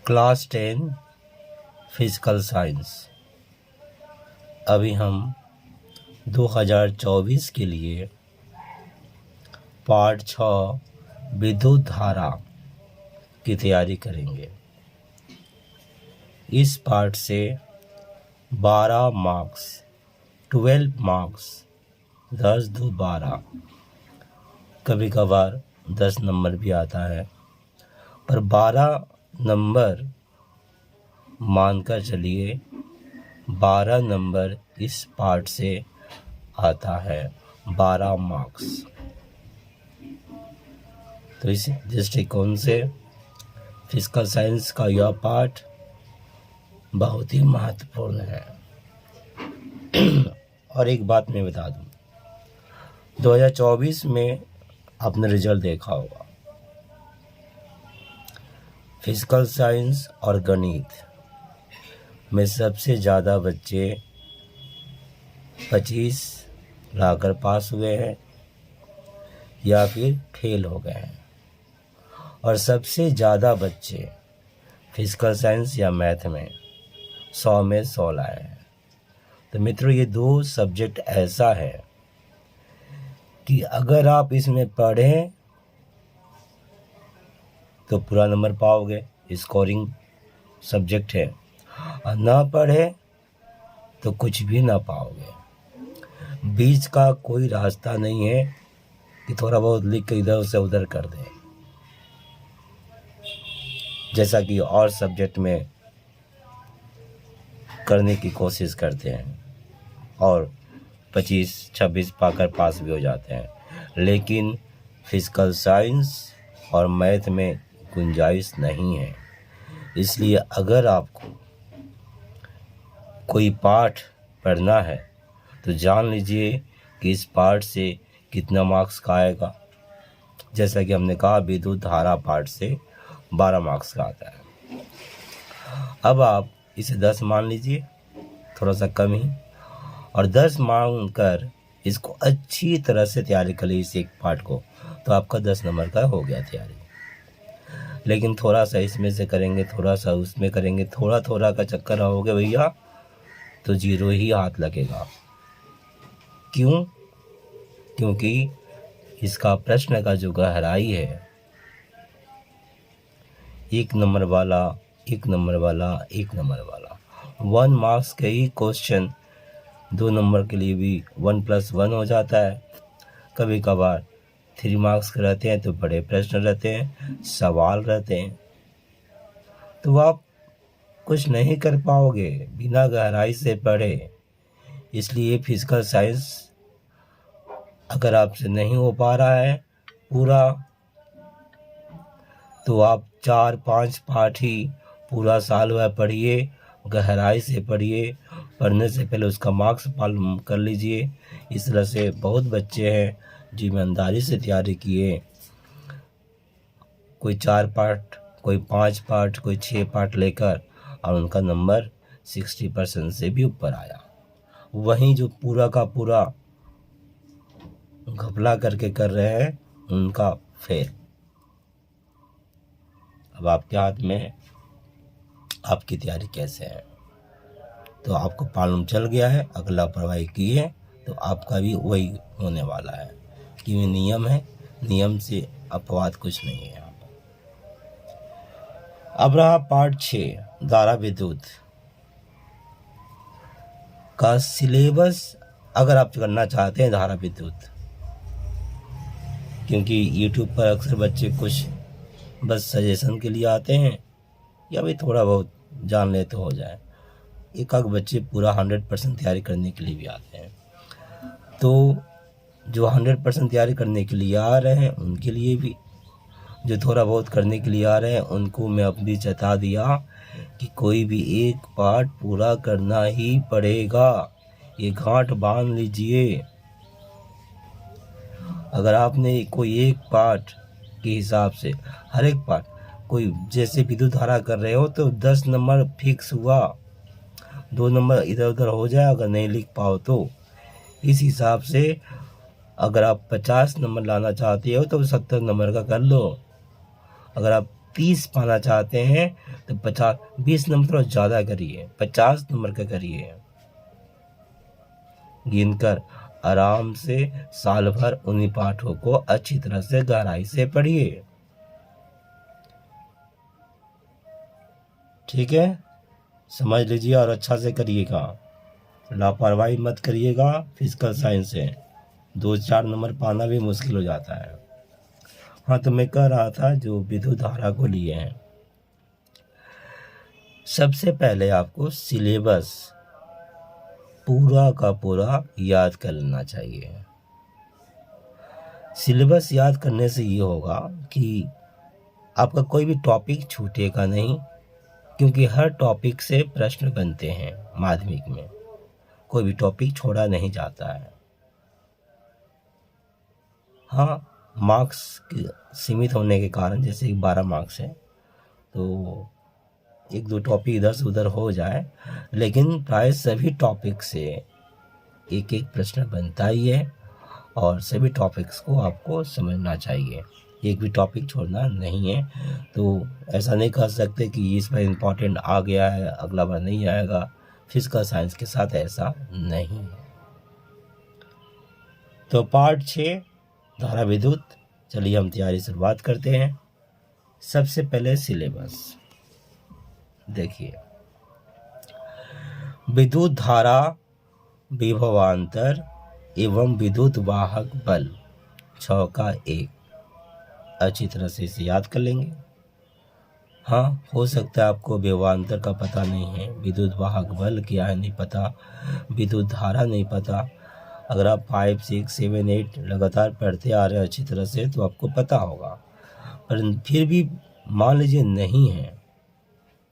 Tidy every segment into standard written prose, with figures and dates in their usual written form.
Class 10 physical science. अभी हम 2024 के लिए पार्ट 6 विद्युत धारा की तैयारी करेंगे। इस पार्ट से 12 मार्क्स 12 मार्क्स 10 दो 12, कभी कभार 10 नंबर भी आता है, पर 12 नंबर मानकर चलिए 12 नंबर इस पार्ट से आता है, 12 मार्क्स। तो इस दृष्टिकोण से फिजिकल साइंस का यह पार्ट बहुत ही महत्वपूर्ण है। और एक बात मैं बता दूं, 2024 में आपने रिजल्ट देखा होगा, फिजिकल साइंस और गणित में सबसे ज़्यादा बच्चे 25 लाकर पास हुए हैं या फिर फेल हो गए हैं, और सबसे ज़्यादा बच्चे फिजिकल साइंस या मैथ में 100 में 100 लाए हैं। तो मित्रों, ये दो सब्जेक्ट ऐसा है कि अगर आप इसमें पढ़ें तो पूरा नंबर पाओगे, स्कोरिंग सब्जेक्ट है, और ना पढ़े तो कुछ भी ना पाओगे। बीच का कोई रास्ता नहीं है कि थोड़ा बहुत लिख के इधर से उधर कर दें, जैसा कि और सब्जेक्ट में करने की कोशिश करते हैं और 25-26 पाकर पास भी हो जाते हैं। लेकिन फिजिकल साइंस और मैथ में गुंजाइश नहीं है। इसलिए अगर आपको कोई पाठ पढ़ना है तो जान लीजिए कि इस पाठ से कितना मार्क्स का आएगा। जैसा कि हमने कहा, विद्युत धारा पाठ से 12 मार्क्स का आता है। अब आप इसे 10 मान लीजिए, थोड़ा सा कम ही, और 10 मान कर इसको अच्छी तरह से तैयारी कर लीजिए इस एक पाठ को, तो आपका 10 नंबर का हो गया तैयारी। लेकिन थोड़ा सा इसमें से करेंगे, थोड़ा सा उसमें करेंगे, थोड़ा थोड़ा का चक्कर रहोगे भैया, तो 0 ही हाथ लगेगा। क्यों? क्योंकि इसका प्रश्न का जो गहराई है, 1 नंबर वाला 1 नंबर वाला 1 नंबर वाला 1 मार्क्स के ही क्वेश्चन 2 नंबर के लिए भी 1 + 1 हो जाता है। कभी कभार 3 मार्क्स के रहते हैं तो बड़े प्रश्न रहते हैं, सवाल रहते हैं, तो आप कुछ नहीं कर पाओगे बिना गहराई से पढ़े। इसलिए फिजिकल साइंस अगर आपसे नहीं हो पा रहा है पूरा, तो आप 4-5 पाठ ही पूरा साल वह पढ़िए, गहराई से पढ़िए। पढ़ने से पहले उसका मार्क्स मालूम कर लीजिए। इस तरह से बहुत बच्चे हैं जो ईमानदारी से तैयारी किए, कोई 4 पाठ, कोई 5 पाठ, कोई 6 पाठ लेकर, और उनका नंबर 60% से भी ऊपर आया। वहीं जो पूरा का पूरा घपला करके कर रहे हैं, उनका फेल। अब आपके हाथ में है, आपकी तैयारी कैसे है। तो आपको मालूम चल गया है, अगर लापरवाही की है तो आपका भी वही होने वाला है, कि ये नियम है, नियम से अपवाद कुछ नहीं है। अब रहा पार्ट 6 धारा विद्युत का सिलेबस। अगर आप करना चाहते हैं धारा विद्युत, क्योंकि YouTube पर अक्सर बच्चे कुछ बस सजेशन के लिए आते हैं, या भी थोड़ा बहुत जान ले तो हो जाए, एक आध बच्चे पूरा 100% तैयारी करने के लिए भी आते हैं। तो जो 100% तैयारी करने के लिए आ रहे हैं उनके लिए भी, जो थोड़ा बहुत करने के लिए आ रहे हैं उनको मैं अपनी चेता दिया कि कोई भी एक पार्ट पूरा करना ही पड़ेगा। ये गांठ बांध लीजिए। अगर आपने कोई एक पार्ट के हिसाब से हर एक पार्ट, कोई जैसे विद्युत धारा कर रहे हो तो 10 नंबर फिक्स हुआ, 2 नंबर इधर उधर हो जाए अगर नहीं लिख पाओ तो। इस हिसाब से अगर आप 50 नंबर लाना चाहते हो तो 70 नंबर का कर लो। अगर आप 30 पाना चाहते हैं तो 20 नंबर थोड़ा ज़्यादा करिए, 50 नंबर का करिए। गिनकर आराम से साल भर उन्हीं पाठों को अच्छी तरह से गहराई से पढ़िए। ठीक है, समझ लीजिए और अच्छा से करिएगा, लापरवाही मत करिएगा। फिजिकल साइंस से 2-4 नंबर पाना भी मुश्किल हो जाता है। हाँ, तो मैं कह रहा था जो विद्युत धारा को लिए हैं, सबसे पहले आपको सिलेबस पूरा का पूरा याद कर लेना चाहिए। सिलेबस याद करने से ये होगा कि आपका कोई भी टॉपिक छूटेगा नहीं, क्योंकि हर टॉपिक से प्रश्न बनते हैं माध्यमिक में, कोई भी टॉपिक छोड़ा नहीं जाता है। हाँ, मार्क्स सीमित होने के कारण, जैसे 12 मार्क्स है तो 1-2 टॉपिक इधर से उधर हो जाए, लेकिन प्राय सभी टॉपिक से एक एक प्रश्न बनता ही है और सभी टॉपिक्स को आपको समझना चाहिए, एक भी टॉपिक छोड़ना नहीं है। तो ऐसा नहीं कह सकते कि इस बार इम्पोर्टेंट आ गया है अगला बार नहीं आएगा, फिजिकल साइंस के साथ ऐसा नहीं है। तो पार्ट 6 धारा विद्युत, चलिए हम तैयारी शुरुआत करते हैं। सबसे पहले सिलेबस देखिए, विद्युत धारा, विभवांतर एवं विद्युत वाहक बल 6 का 1 अच्छी तरह से इसे याद कर लेंगे। हाँ, हो सकता है आपको विभवांतर का पता नहीं है, विद्युत वाहक बल क्या है नहीं पता, विद्युत धारा नहीं पता। अगर आप 5, 6, 7, 8 लगातार पढ़ते आ रहे हैं अच्छी तरह से तो आपको पता होगा, पर फिर भी मान लीजिए नहीं है,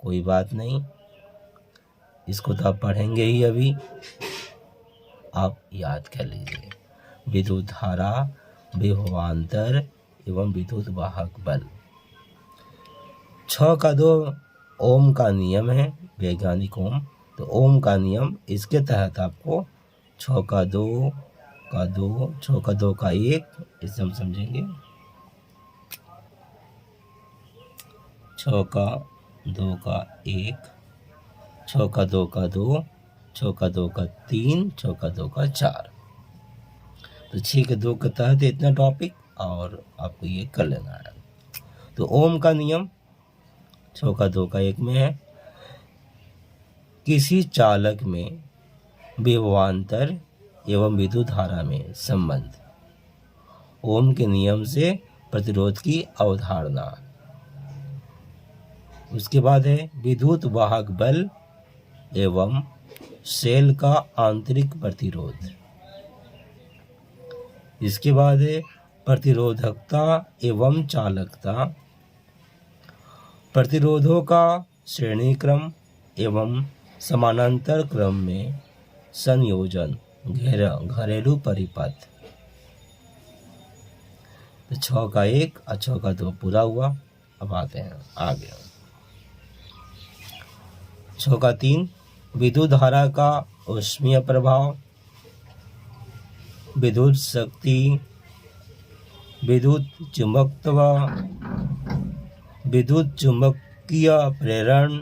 कोई बात नहीं, इसको तो आप पढ़ेंगे ही, अभी आप याद कर लीजिए। विद्युत धारा, विभवांतर एवं विद्युत वाहक बल 6 का 2 ओम का नियम है, वैज्ञानिक ओम। तो ओम का नियम, इसके तहत आपको 6 का 2 का 2, 6 का 2 का 1, इसे हम समझेंगे। 6 का 2 का 1, 6 का 2 का 2, 6 का 2 का 3, 6 का 2 का 4। तो 6 के 2 के तहत इतना टॉपिक और आपको ये कर लेना है। तो ओम का नियम 6 का 2 का 1 में है, किसी चालक में विभवांतर एवं विद्युत धारा में संबंध, ओम के नियम से प्रतिरोध की अवधारणा। उसके बाद है विद्युत वाहक बल एवं सेल का आंतरिक प्रतिरोध। इसके बाद है प्रतिरोधकता एवं चालकता, प्रतिरोधों का श्रेणी क्रम एवं समानांतर क्रम में संयोजन, घरेलू परिपथ। तो 6 का 1 और 6 का 2 पूरा हुआ। अब आते हैं आगे। 6 का 3 विद्युत धारा का ऊष्मीय प्रभाव, विद्युत शक्ति, विद्युत चुंबकत्व, विद्युत चुंबकीय प्रेरण,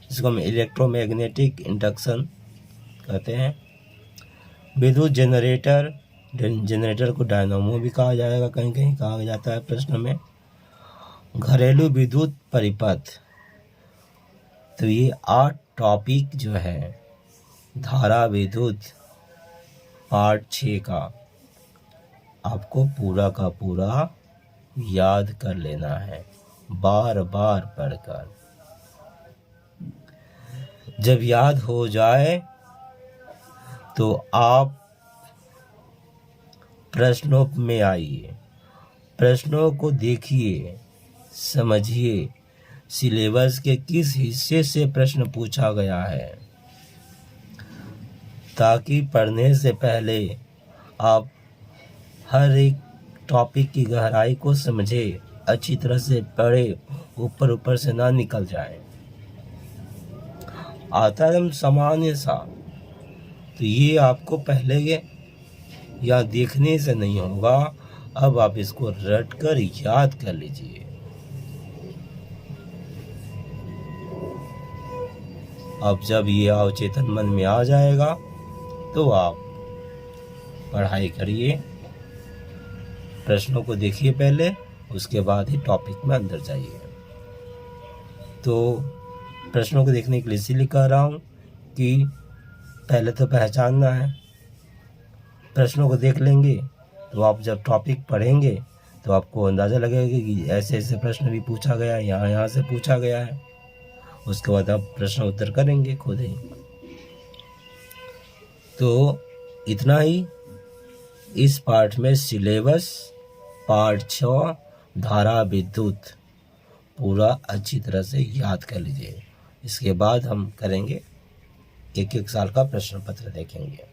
जिसको हम इलेक्ट्रोमैग्नेटिक इंडक्शन कहते हैं, विद्युत जनरेटर, जनरेटर को डायनामो भी कहा जाएगा, कहीं कहीं कहा जाता है प्रश्न में, घरेलू विद्युत परिपथ। तो ये 8 टॉपिक जो है धारा विद्युत पार्ट 6 का आपको पूरा का पूरा याद कर लेना है, बार बार पढ़कर। जब याद हो जाए तो आप प्रश्नों में आइए, प्रश्नों को देखिए, समझिए सिलेबस के किस हिस्से से प्रश्न पूछा गया है, ताकि पढ़ने से पहले आप हर एक टॉपिक की गहराई को समझे, अच्छी तरह से पढ़े, ऊपर ऊपर से ना निकल जाए। आता है एकदम सामान्य सा, तो ये आपको पहले या देखने से नहीं होगा, अब आप इसको रट कर याद कर लीजिए। अब जब ये अवचेतन मन में आ जाएगा तो आप पढ़ाई करिए, प्रश्नों को देखिए पहले, उसके बाद ही टॉपिक में अंदर जाइए। तो प्रश्नों को देखने के लिए इसीलिए कह रहा हूँ कि पहले तो पहचानना है। प्रश्नों को देख लेंगे तो आप जब टॉपिक पढ़ेंगे तो आपको अंदाज़ा लगेगा कि ऐसे ऐसे प्रश्न भी पूछा गया है, यहाँ से पूछा गया है। उसके बाद आप प्रश्न उत्तर करेंगे खुद ही। तो इतना ही इस पाठ में सिलेबस पाठ 6 धारा विद्युत पूरा अच्छी तरह से याद कर लीजिए। इसके बाद हम करेंगे 1-1 साल का प्रश्न पत्र देखेंगे।